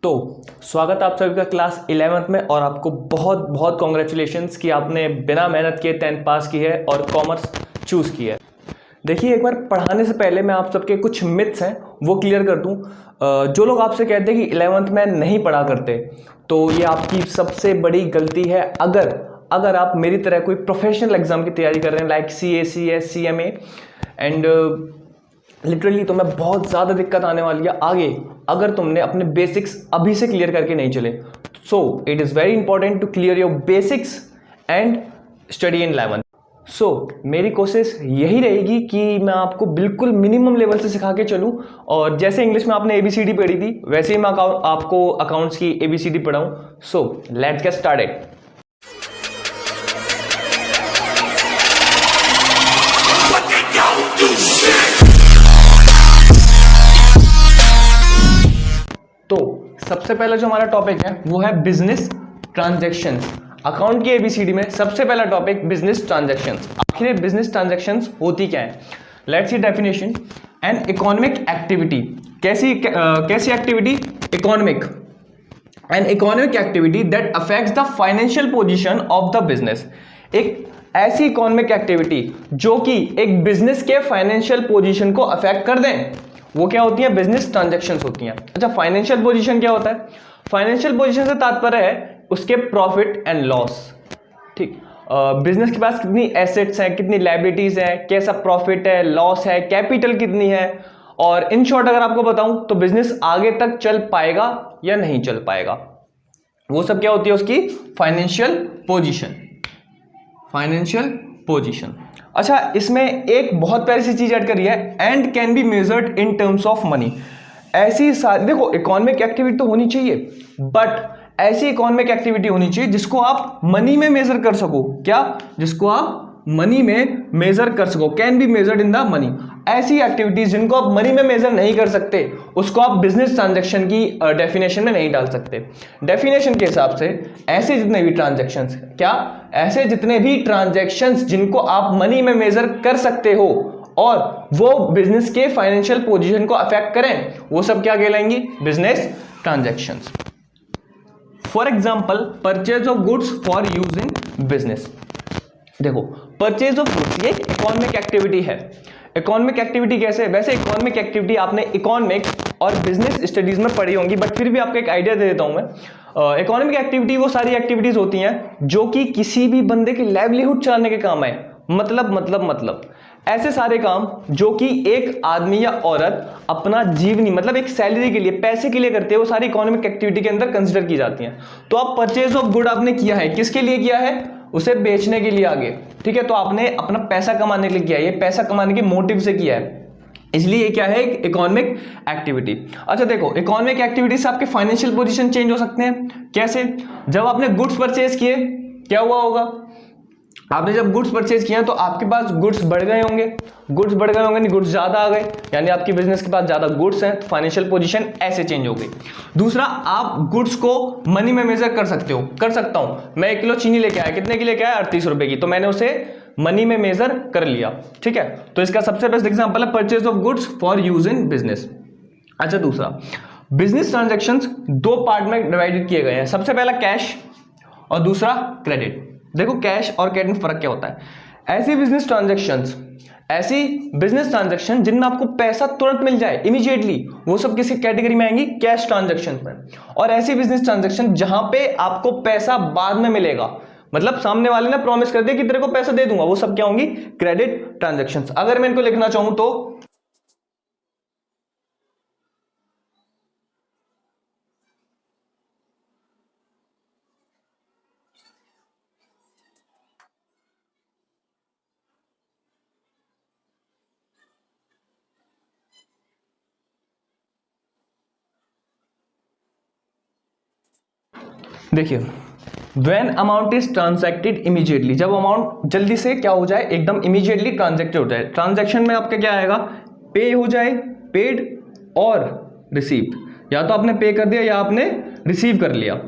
तो स्वागत है आप सभी का क्लास 11th में। और आपको बहुत बहुत कॉन्ग्रेचुलेशंस कि आपने बिना मेहनत के 10th पास की है और कॉमर्स चूज़ की है। देखिए, एक बार पढ़ाने से पहले मैं आप सबके कुछ मिथ्स हैं वो क्लियर कर दूं। जो लोग आपसे कहते हैं कि 11th में नहीं पढ़ा करते, तो ये आपकी सबसे बड़ी गलती है। अगर आप मेरी तरह कोई प्रोफेशनल एग्जाम की तैयारी कर रहे हैं, like CA, CS, CMA and literally, तो मैं बहुत ज़्यादा दिक्कत आने वाली है आगे अगर तुमने अपने बेसिक्स अभी से क्लियर करके नहीं चले। So it is very important to clear your basics and study in 11th। So मेरी कोशिश यही रहेगी कि मैं आपको बिल्कुल मिनिमम लेवल से सिखा के चलूँ, और जैसे इंग्लिश में आपने ABCD पढ़ी थी वैसे ही मैं आपको अकाउंट्स की ABCD पढ़ाऊँ। So let's get started. तो सबसे पहला जो हमारा टॉपिक है वो है बिजनेस ट्रांजैक्शंस। अकाउंट की ABCD में सबसे पहला टॉपिक बिजनेस ट्रांजैक्शंस। आखिर बिजनेस ट्रांजैक्शंस होती क्या है? Let's see definition. An economic activity. कैसी activity? Economic. An economic activity that affects the financial position of the business. एक ऐसी इकोनॉमिक एक्टिविटी जो कि एक बिजनेस के फाइनेंशियल पोजीशन को अफेक्ट कर दें, वो क्या होती है? बिजनेस ट्रांजैक्शंस होती हैं। अच्छा, फाइनेंशियल पोजीशन क्या होता है? फाइनेंशियल पोजीशन से तात्पर्य है उसके प्रॉफिट एंड लॉस। ठीक, बिजनेस के पास कितनी एसेट्स हैं, कितनी लायबिलिटीज हैं, कैसा प्रॉफिट है, लॉस है, कैपिटल कितनी है, और इन शॉर्ट अगर आपको बताऊं तो बिजनेस आगे तक चल पाएगा या नहीं चल पाएगा, वो सब क्या होती है? उसकी फाइनेंशियल पोजीशन। Financial position. अच्छा, इसमें एक बहुत प्यारी सी चीज ऐड करी है, and can be measured in terms of money. ऐसी सारी, देखो, इकोनॉमिक एक्टिविटी तो होनी चाहिए, बट ऐसी इकोनॉमिक एक्टिविटी होनी चाहिए जिसको आप मनी में मेजर कर सको। क्या? जिसको आप मनी में मेजर कर सको। Can be measured in the money. ऐसी एक्टिविटीज जिनको आप मनी में मेजर नहीं कर सकते उसको आप बिजनेस ट्रांजैक्शन की डेफिनेशन में नहीं डाल सकते। डेफिनेशन के हिसाब से ऐसे जितने भी ट्रांजैक्शंस, क्या? ऐसे जितने भी ट्रांजैक्शंस जिनको आप मनी में मेजर कर सकते हो और वो बिजनेस के फाइनेंशियल पोजीशन को अफेक्ट करें, वो सब क्या कहलाएंगी? Business transactions. For example, purchase of goods for use in business. देखो, परचेज ऑफ गुड्स ये इकोनॉमिक एक्टिविटी है। इकोनॉमिक एक्टिविटी कैसे? वैसे इकोनॉमिक एक्टिविटी आपने इकोनॉमिक और बिजनेस स्टडीज में पढ़ी होंगी, बट फिर भी आपको एक आइडिया दे देता हूं मैं। इकोनॉमिक एक्टिविटी वो सारी एक्टिविटीज होती हैं जो कि किसी भी बंदे की लाइवलीहुड चलाने के काम आए। मतलब ऐसे सारे काम जो कि एक आदमी या औरत अपना जीवनी, मतलब एक सैलरी के लिए, पैसे के लिए करते हैं, वो सारी इकोनॉमिक एक्टिविटी के अंदर कंसिडर की जाती हैं। तो आप परचेज ऑफ गुड आपने किया है, किसके लिए किया है? उसे बेचने के लिए आगे। ठीक है, तो आपने अपना पैसा कमाने के लिए किया है, ये पैसा कमाने के मोटिव से किया है, इसलिए ये क्या है? एक इकोनॉमिक एक्टिविटी। अच्छा देखो, इकोनॉमिक एक्टिविटी से आपके फाइनेंशियल पोजीशन चेंज हो सकते हैं। कैसे? जब आपने गुड्स परचेज किए, क्या हुआ होगा? आपने जब गुड्स परचेज किया तो आपके पास गुड्स बढ़ गए होंगे। गुड्स बढ़ गए होंगे, नहीं, गुड्स ज्यादा आ गए, यानी आपकी बिजनेस के पास ज्यादा गुड्स हैं, तो फाइनेंशियल पोजीशन ऐसे चेंज हो गई। दूसरा, आप गुड्स को मनी में मेजर कर सकते हो। कर सकता हूं मैं 1 किलो चीनी लेके आया, कितने की लेके आया? 38 रुपए की, तो मैंने उसे मनी में मेजर कर लिया। ठीक है, तो इसका सबसे बेस्ट एग्जांपल है purchase of goods for use in business. अच्छा, दूसरा, बिजनेस ट्रांजैक्शंस 2 पार्ट में डिवाइडेड किए गए हैं। सबसे पहला कैश और दूसरा क्रेडिट। देखो, कैश और क्रेडिट में फर्क क्या होता है? ऐसी बिजनेस ट्रांजैक्शन जिनमें आपको पैसा तुरंत मिल जाए, इमीडिएटली, वो सब किसी कैटेगरी में आएंगी? कैश ट्रांजैक्शन में। और ऐसी बिजनेस ट्रांजैक्शन जहां पे आपको पैसा बाद में मिलेगा, मतलब सामने वाले ने प्रॉमिस कर दिया कि तेरे को पैसा दे दूंगा, वो सब क्या होंगी? Credit transactions. अगर मैं इनको लिखना चाहूं तो देखिए, when amount is transacted immediately, जब अमाउंट जल्दी से क्या हो जाए? एकदम इमीडिएटली ट्रांजैक्टेड हो जाए। ट्रांजैक्शन में आपका क्या आएगा? पे हो जाए, पेड और रिसीव्ड। या तो आपने पे कर दिया या आपने रिसीव कर लिया।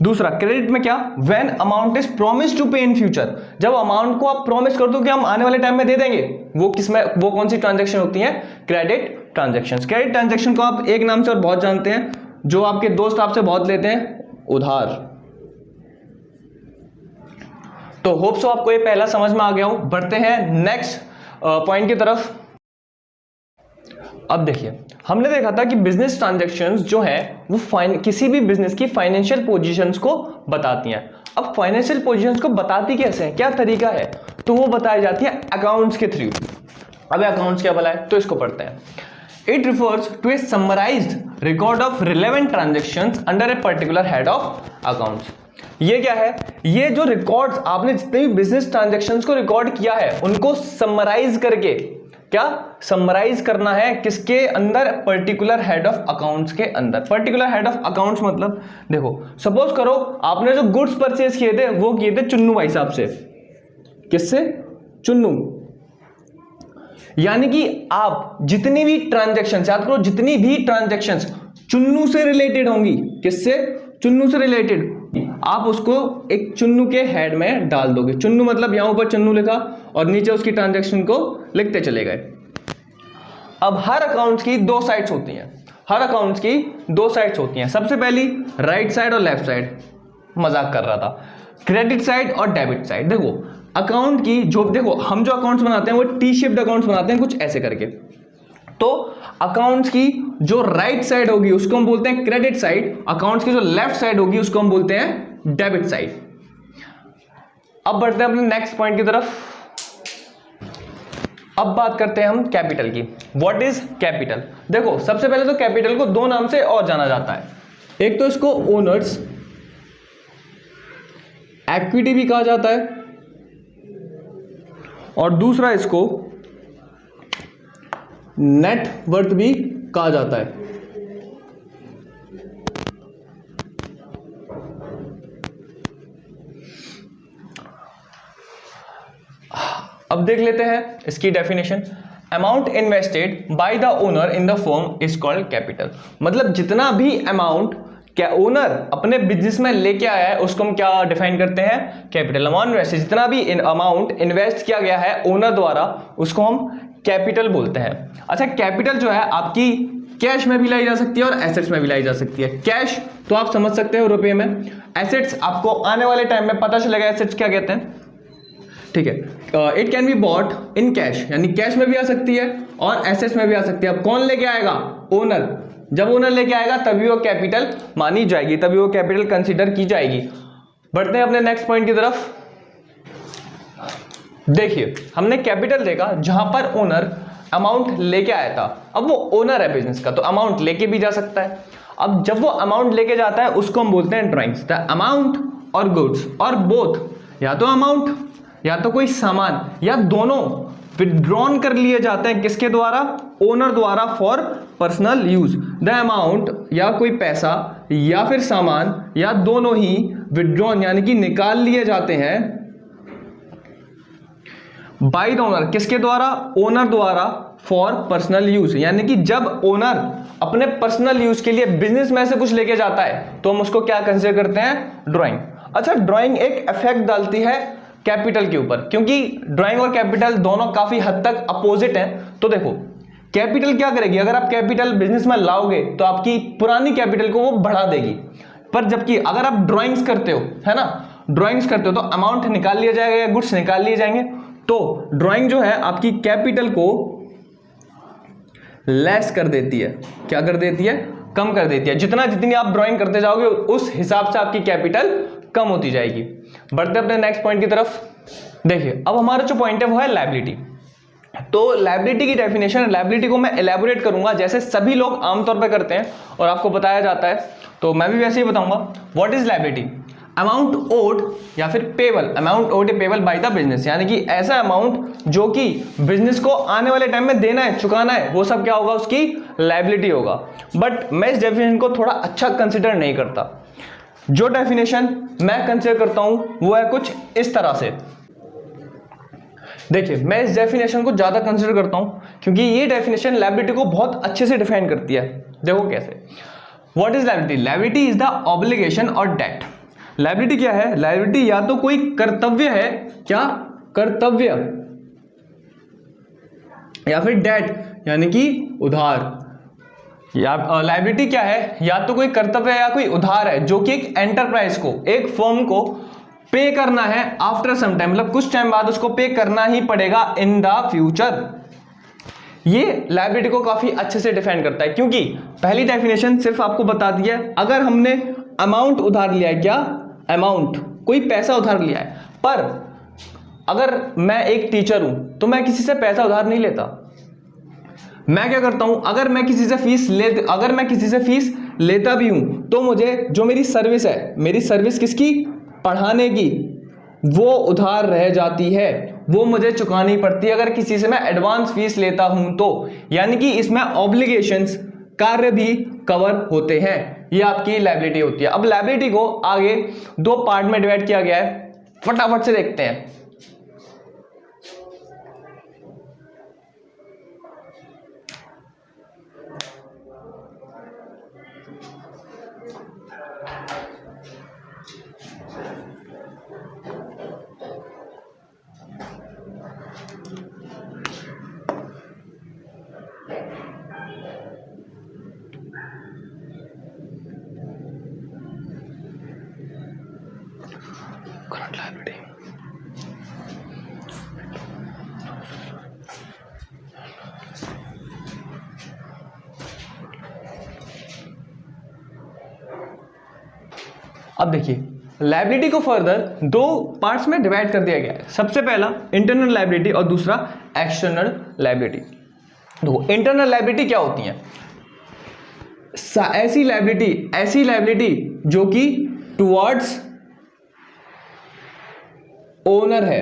दूसरा, क्रेडिट में क्या? when amount is promise to pay in future, जब अमाउंट को आप प्रॉमिस कर दो कि हम आने वाले टाइम में दे देंगे, वो किसमें, वो कौन सी ट्रांजैक्शन होती है? Credit transactions. क्रेडिट ट्रांजैक्शन को आप एक नाम से और बहुत जानते हैं, जो आपके दोस्त आपसे बहुत लेते हैं, उधार। तो होप सो आपको ये पहला समझ में आ गया हो। बढ़ते हैं नेक्स्ट पॉइंट की तरफ। अब देखिए, हमने देखा था कि बिजनेस ट्रांजैक्शंस जो है वो किसी भी बिजनेस की फाइनेंशियल पोजीशंस को बताती हैं। अब फाइनेंशियल पोजीशंस को बताती कैसे है, क्या तरीका है, तो वो बताई जाती है अकाउंट्स के थ्रू। अब अकाउंट्स क्या भला है, तो इसको पढ़ते हैं। It refers to a summarized record of relevant transactions under a particular head of accounts. ये क्या है, ये जो रिकॉर्ड्स आपने जितने भी बिजनेस ट्रांजैक्शंस को रिकॉर्ड किया है उनको समराइज करके, क्या समराइज करना है, किसके अंदर, पर्टिकुलर हेड ऑफ अकाउंट्स के अंदर। पर्टिकुलर हेड ऑफ अकाउंट्स मतलब देखो, सपोज करो आपने जो गुड्स परचेज किए थे वो किए थे चुन्नू भाई साहब से। किससे? चुन्नू। यानी कि आप जितनी भी ट्रांजैक्शंस, याद करो, जितनी भी ट्रांजैक्शंस चुन्नू से रिलेटेड होंगी, किससे? चुन्नू से रिलेटेड, आप उसको एक चुन्नू के हेड में डाल दोगे। चुन्नू मतलब यहां ऊपर चुन्नू लिखा और नीचे उसकी ट्रांजैक्शन को लिखते चले गए। अब हर अकाउंट्स की दो साइड्स होती हैं, हर अकाउंट्स की दो साइड्स होती हैं। सबसे पहली राइट साइड और लेफ्ट साइड, मजाक कर रहा था, क्रेडिट साइड और डेबिट साइड। देखो अकाउंट की जो, देखो हम जो अकाउंट्स बनाते हैं वो टी शेप्ड अकाउंट्स बनाते हैं, कुछ ऐसे करके। तो अकाउंट्स की जो राइट साइड होगी उसको हम बोलते हैं क्रेडिट साइड, अकाउंट्स की जो लेफ्ट साइड होगी उसको हम बोलते हैं डेबिट साइड। अब बढ़ते हैं अपने नेक्स्ट पॉइंट की तरफ। अब बात करते हैं हम कैपिटल की। What is capital? देखो सबसे पहले तो कैपिटल को दो नाम से और जाना जाता है। एक तो इसको ओनर्स इक्विटी भी कहा जाता है और दूसरा इसको नेट वर्थ भी कहा जाता है। अब देख लेते हैं इसकी definition. Amount invested by the owner in the firm is called capital. मतलब जितना भी अमाउंट क्या ओनर अपने बिजनेस में लेके आया है उसको हम क्या डिफाइन करते हैं? कैपिटल। अमाउंट इन्वेस्टेड, जितना भी अमाउंट इन्वेस्ट किया गया है ओनर द्वारा उसको हम कैपिटल बोलते हैं। अच्छा, कैपिटल जो है आपकी कैश में भी लाई जा सकती है और एसेट्स में भी लाई जा सकती है। कैश तो आप समझ सकते हो रुपए में, एसेट्स आपको आने वाले टाइम में पता चलेगा एसेट्स क्या कहते हैं, ठीक है। It can be bought in cash, यानी कैश में भी आ सकती है और एसेट्स में भी आ सकती है। अब कौन लेके आएगा? ओनर। जब ओनर लेके आएगा तभी वो कैपिटल मानी जाएगी, तभी वो कैपिटल कंसीडर की जाएगी। बढ़ते हैं अपने नेक्स्ट पॉइंट की तरफ। देखिए हमने कैपिटल देखा जहां पर ओनर अमाउंट लेके आया था। अब वो ओनर है बिजनेस का तो अमाउंट लेके भी जा सकता है। अब जब वो अमाउंट लेके जाता है उसको हम बोलते हैं ड्राइंग्स। द अमाउंट और गुड्स और बोथ, या तो अमाउंट या तो कोई सामान या दोनों विड्रॉन कर लिए जाते हैं, किसके द्वारा? ओनर द्वारा, for personal use. The amount या कोई पैसा या फिर सामान या दोनों ही विड्रॉन यानी कि निकाल लिए जाते हैं बाय द ओनर, किसके द्वारा? ओनर द्वारा, फॉर पर्सनल यूज। यानी कि जब ओनर अपने पर्सनल यूज के लिए बिजनेस में से कुछ लेके जाता है तो हम उसको क्या कंसीडर करते हैं? ड्राइंग। अच्छा, ड्राइंग एक इफेक्ट डालती है कैपिटल के ऊपर, क्योंकि ड्राइंग और कैपिटल दोनों काफी हद तक अपोजिट हैं। तो देखो कैपिटल क्या करेगी, अगर आप कैपिटल बिजनेस में लाओगे तो आपकी पुरानी कैपिटल को वो बढ़ा देगी। पर जबकि अगर आप ड्राइंग्स करते हो, है ना, ड्राइंग्स करते हो तो अमाउंट निकाल लिया जाएगा या गुड्स निकाल लिए जाएंगे। तो ड्राइंग जो है आपकी कैपिटल को लेस कर देती है। क्या कर देती है? कम कर देती है। जितनी आप ड्राइंग करते जाओगे उस हिसाब से आपकी कैपिटल कम होती जाएगी। बढ़ते अपने नेक्स्ट पॉइंट की तरफ। देखिए अब हमारा जो पॉइंट है वो है लायबिलिटी। तो लायबिलिटी की डेफिनेशन, लायबिलिटी को मैं एलैबोरेट करूंगा जैसे सभी लोग आमतौर पर करते हैं और आपको बताया जाता है, तो मैं भी वैसे ही बताऊंगा। What is liability? Amount owed या फिर payable, amount owed payable by the business, यानी कि ऐसा अमाउंट जो कि बिजनेस को आने वाले टाइम में देना है, चुकाना है, वो सब क्या होगा? उसकी लायबिलिटी होगा। बट मैं इस डेफिनेशन को थोड़ा अच्छा कंसिडर नहीं करता। जो डेफिनेशन मैं कंसिडर करता हूं वो है कुछ इस तरह से। देखिए मैं इस डेफिनेशन को ज्यादा कंसिडर करता हूं क्योंकि ये डेफिनेशन लायबिलिटी को बहुत अच्छे से डिफाइन करती है। देखो कैसे। What is liability? Liability is the obligation और डेट। लायबिलिटी क्या है? लायबिलिटी या तो कोई कर्तव्य है, क्या? कर्तव्य, या फिर डेट यानी कि उधार। लायबिलिटी क्या है, या तो कोई कर्तव्य या कोई उधार है जो कि एक एंटरप्राइज को, एक फर्म को पे करना है आफ्टर सम टाइम, मतलब कुछ टाइम बाद उसको पे करना ही पड़ेगा इन द फ्यूचर। ये लायबिलिटी को काफी अच्छे से डिफाइन करता है, क्योंकि पहली डेफिनेशन सिर्फ आपको बता दी है, अगर हमने अमाउंट उधार लिया है, क्या अमाउंट, कोई पैसा उधार लिया है, पर अगर मैं एक टीचर हूं तो मैं किसी से पैसा उधार नहीं लेता। मैं क्या करता हूं, अगर मैं किसी से फीस लेता भी हूं तो मुझे जो मेरी सर्विस है, मेरी सर्विस किसकी, पढ़ाने की, वो उधार रह जाती है, वो मुझे चुकानी पड़ती है अगर किसी से मैं एडवांस फीस लेता हूं तो। यानी कि इसमें ऑब्लिगेशंस, कार्य भी कवर होते हैं। ये आपकी लायबिलिटी होती है। अब लायबिलिटी को आगे दो पार्ट में डिवाइड किया गया है, फटाफट से देखते हैं। करंट लायबिलिटी, अब देखिए लायबिलिटी को फर्दर दो पार्ट्स में डिवाइड कर दिया गया है। सबसे पहला इंटरनल लायबिलिटी और दूसरा एक्सटर्नल लायबिलिटी। देखो इंटरनल लायबिलिटी क्या होती है, ऐसी लायबिलिटी जो कि टुवर्ड्स ओनर है,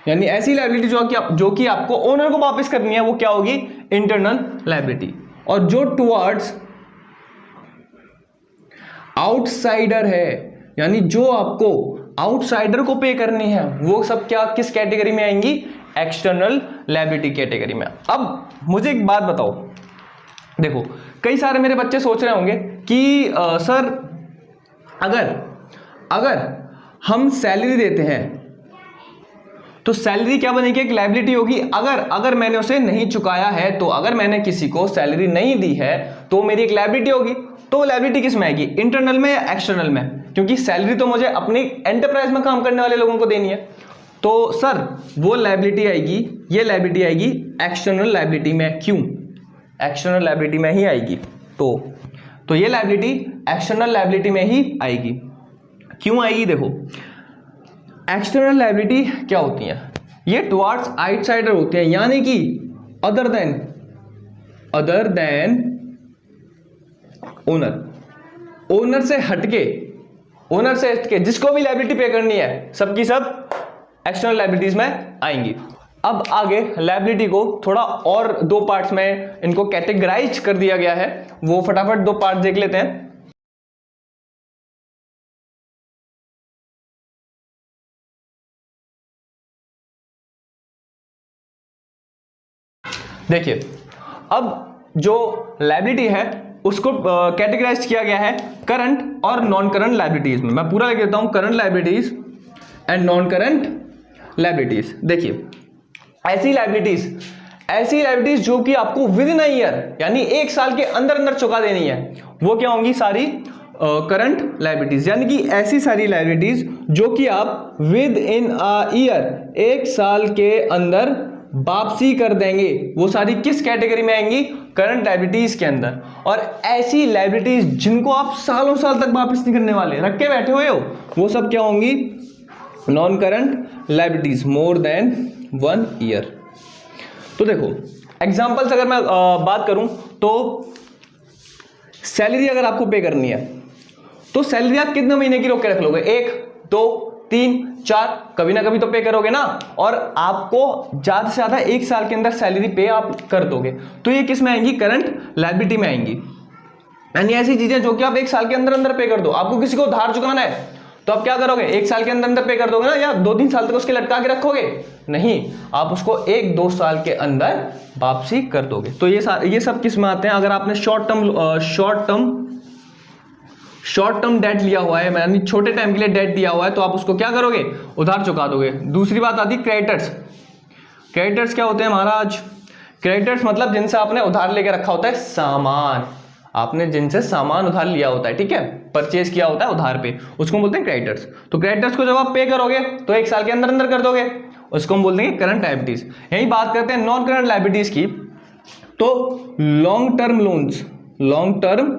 यानी ऐसी लायबिलिटी जो कि आपको ओनर को वापस करनी है, वो क्या होगी, इंटरनल लायबिलिटी। और जो टुवर्ड्स आउटसाइडर है, यानी जो आपको आउटसाइडर को पे करनी है, वो सब क्या किस कैटेगरी में आएंगी, एक्सटर्नल लायबिलिटी कैटेगरी में। अब मुझे एक बात बताओ, देखो कई सारे मेरे बच्चे सोच रहे होंगे कि सर अगर हम सैलरी देते हैं तो सैलरी क्या बनेगी, एक लायबिलिटी होगी। अगर मैंने उसे नहीं चुकाया है, तो अगर मैंने किसी को सैलरी नहीं दी है तो मेरी एक लायबिलिटी होगी। तो लायबिलिटी किस में आएगी, इंटरनल में या एक्सटर्नल में, क्योंकि सैलरी तो मुझे अपनी एंटरप्राइज में काम करने वाले लोगों को देनी है। तो सर वो लायबिलिटी आएगी, ये लायबिलिटी आएगी एक्सटर्नल लायबिलिटी में। क्यों, एक्सटर्नल लायबिलिटी में ही आएगी। तो ये लायबिलिटी एक्सटर्नल लायबिलिटी में ही आएगी। क्यों आएगी, देखो एक्सटर्नल लायबिलिटी क्या होती है, ये टुवर्ड्स आउटसाइडर होते हैं, यानी कि अदर देन ओनर से हटके जिसको भी लायबिलिटी पे करनी है, सबकी सब एक्सटर्नल लायबिलिटीज में आएंगी। अब आगे लायबिलिटी को थोड़ा और दो पार्ट्स में इनको कैटेगराइज कर दिया गया है, वो फटाफट दो पार्ट देख लेते हैं। देखिए अब जो लायबिलिटी है उसको कैटेगराइज किया गया है करंट और नॉन करंट लायबिलिटीज में। मैं पूरा लिख देता हूं, current liabilities and non current liabilities. देखिए ऐसी लायबिलिटीज जो कि आपको विद इन अ ईयर, यानी एक साल के अंदर चुका देनी है, वो क्या होंगी, सारी करंट लायबिलिटीज। यानी कि ऐसी सारी लायबिलिटीज जो कि आप विद इन अ ईयर, एक साल के अंदर वापसी कर देंगे, वो सारी किस कैटेगरी में आएंगी, करंट लायबिलिटीज के अंदर। और ऐसी लायबिलिटीज जिनको आप सालों साल तक वापस नहीं करने वाले, रख के बैठे हुए हो, वो सब क्या होंगी, non current liabilities, more than 1 year. तो देखो एग्जांपल्स अगर मैं बात करूं तो सैलरी अगर आपको पे करनी है तो सैलरी आप कितने महीने की रोक के रख लोगे, 1 2 3 4, कभी ना कभी तो पे करोगे ना। और आपको ज्यादा से ज्यादा एक साल के अंदर सैलरी पे आप कर दोगे, तो ये किस में आएंगी, करंट लायबिलिटी में आएंगी। यानी ऐसी चीजें जो कि आप एक साल के अंदर पे कर दो। आपको किसी को उधार चुकाना है तो आप क्या करोगे, एक साल के अंदर पे कर दोगे ना, या 2-3 साल तक उसके लटका के रखोगे, नहीं, आप उसको 1-2 साल के अंदर वापसी कर दोगे। तो ये सब किस में आते हैं, अगर आपने शॉर्ट टर्म डेट लिया हुआ है, यानी छोटे टाइम के लिए डेट दिया हुआ है, तो आप उसको क्या करोगे, उधार चुका दोगे। दूसरी बात आती है क्रेडिटर्स। क्रेडिटर्स क्या होते हैं महाराज, क्रेडिटर्स मतलब जिनसे आपने उधार लेके रखा होता है सामान, आपने जिनसे सामान उधार लिया होता है, ठीक है, परचेज किया होता है उधार पे, उसको बोलते हैं क्रेडिटर्स। तो क्रेडिटर्स को जब आप पे करोगे तो 1 साल के अंदर अंदर कर दोगे, उसको हम बोलते हैं करंट लायबिलिटीज। यही बात करते हैं नॉन करंट लायबिलिटीज की। तो long term loans, long term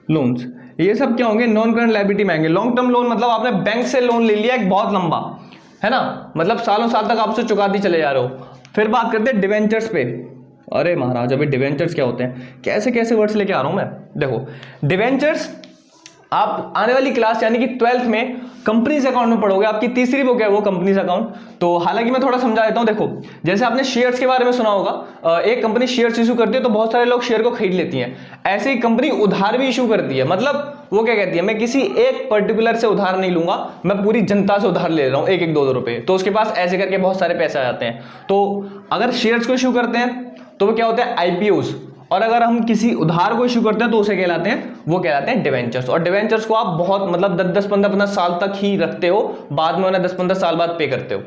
loans ये सब क्या होंगे, नॉन करंट लायबिलिटी में आएंगे। लॉन्ग टर्म लोन मतलब आपने बैंक से लोन ले लिया एक बहुत लंबा, है ना, मतलब सालों साल तक आप उसे चुकाते चले जा रहे हो। फिर बात करते हैं डिवेंचर्स पे। अरे महाराज अभी डिवेंचर्स क्या होते हैं, कैसे कैसे वर्ड्स लेके आ रहा हूं मैं। देखो डिवेंचर्स आप आने वाली क्लास यानी कि 12th में कंपनीज अकाउंट में पढ़ोगे, आपकी तीसरी बुक है वो कंपनीज अकाउंट। तो हालांकि मैं थोड़ा समझा देता हूं। देखो जैसे आपने शेयर्स के बारे में सुना होगा, एक कंपनी शेयर्स इशू करती है तो बहुत सारे लोग शेयर को खरीद लेती हैं। ऐसे ही कंपनी उधार भी इशू करती है, मतलब वो क्या कहती है, मैं किसी एक पर्टिकुलर से उधार नहीं लूंगा, मैं पूरी जनता से उधार ले रहा हूं, 1-1 2-2 रुपए, तो उसके पास ऐसे करके बहुत सारे पैसे आ जाते हैं। तो अगर शेयर्स को इशू करते हैं तो वो क्या होता है, आईपीओस। और अगर हम किसी उधार को इशू करते हैं तो उसे कहलाते हैं, वो कहलाते हैं डिवेंचर्स। और डिवेंचर्स को आप बहुत मतलब 10-10 15-15 साल तक ही रखते हो, बाद में उन्हें 10-15 साल बाद पे करते हो।